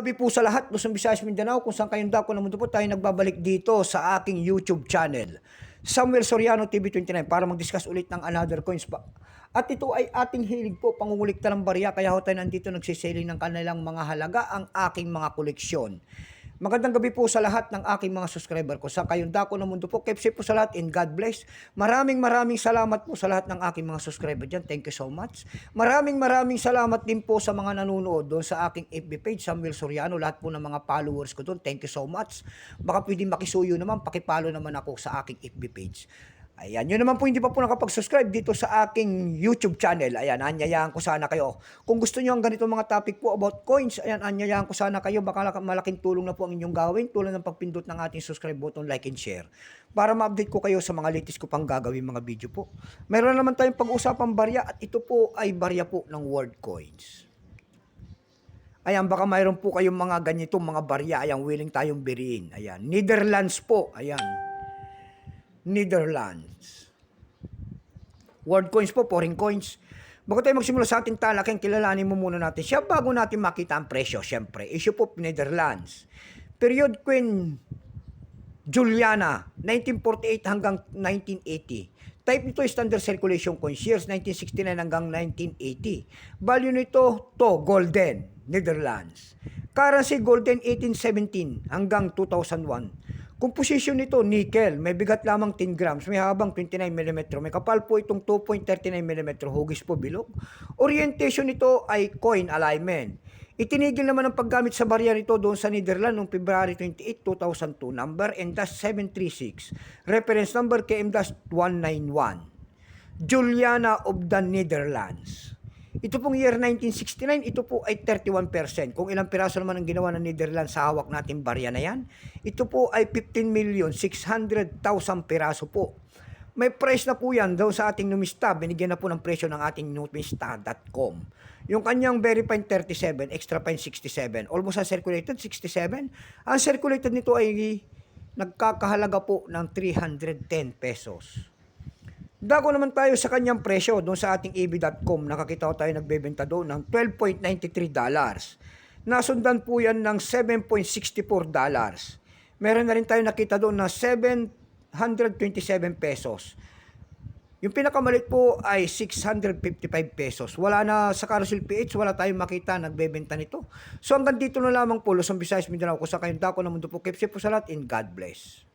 Gabi po sa lahat, Luzon, Visayas, Mindanao, kung saan kayong dako ng mundo po tayo nagbabalik dito sa aking YouTube channel, Samuel Soriano TV29, para mag-discuss ulit ng another coins pa. At ito ay ating hilig po, pangungulikta ng barya, kaya ho tayo nandito nagsiselling ng kanilang mga halaga, ang aking mga koleksyon. Magandang gabi po sa lahat ng aking mga subscriber ko. Sa kayong dako ng mundo po, keep safe po sa lahat and God bless. Maraming salamat po sa lahat ng aking mga subscriber dyan. Thank you so much. Maraming salamat din po sa mga nanonood doon sa aking FB page, Samuel Soriano. Lahat po ng mga followers ko doon. Thank you so much. Baka pwedeng makisuyo naman, pakipalo naman ako sa aking FB page. Ayan, yun naman po hindi pa po nakapag-subscribe dito sa aking YouTube channel. Ayan, anyayaan ko sana kayo. Kung gusto nyo ang ganito mga topic po about coins, ayan, anyayaan ko sana kayo. Baka malaking tulong na po ang inyong gawin, tulad ng pagpindot ng ating subscribe button, like and share. Para ma-update ko kayo sa mga latest ko pang gagawin mga video po. Meron naman tayong pag-usapang barya at ito po ay barya po ng world coins. Ayan, baka mayroon po kayong mga ganitong mga barya. Ayan, willing tayong biriin. Ayan, Netherlands po. Ayan. Netherlands. World coins po, foreign coins. Bago tayo magsimula sa ating talakay, kilalanin mo muna natin siya bago natin makita ang presyo. Siyempre, issue po Netherlands. Period Queen Juliana, 1948 hanggang 1980. Type nito ay standard circulation coins, years 1969 hanggang 1980. Value nito, golden, Netherlands. Currency, golden 1817 hanggang 2001. Composition nito, nickel, may bigat lamang 10 grams, may habang 29 mm, may kapal po itong 2.39 mm, hugis po bilog. Orientation nito ay coin alignment. Itinigil naman ang paggamit sa barya nito doon sa Netherlands noong February 28, 2002, number M-736, reference number KM-191. Juliana of the Netherlands. Ito pong year 1969, ito po ay 31%. Kung ilang piraso naman ang ginawa ng Netherlands sa hawak natin barya na yan, ito po ay 15,600,000 piraso po. May price na po yan daw sa ating numista. Binigyan na po ng presyo ng ating numista.com. Yung kanyang verified 37, extra fine 67. Almost uncirculated 67. Ang circulated nito ay nagkakahalaga po ng 310 pesos. Dako naman tayo sa kanyang presyo doon sa ating eb.com. Nakakita ko tayo nagbebenta doon ng $12.93. Nasundan po yan ng $7.64. Meron na rin tayo nakita doon na 727 pesos. Yung pinakamalit po ay 655 pesos. Wala na sa Carousel PH, wala tayong makita nagbebenta nito. So hanggang dito na lamang po, Luzon, Visayas, Mindanao, kung sa kayong dako ng mundo po. Keep safe po sa lahat and God bless.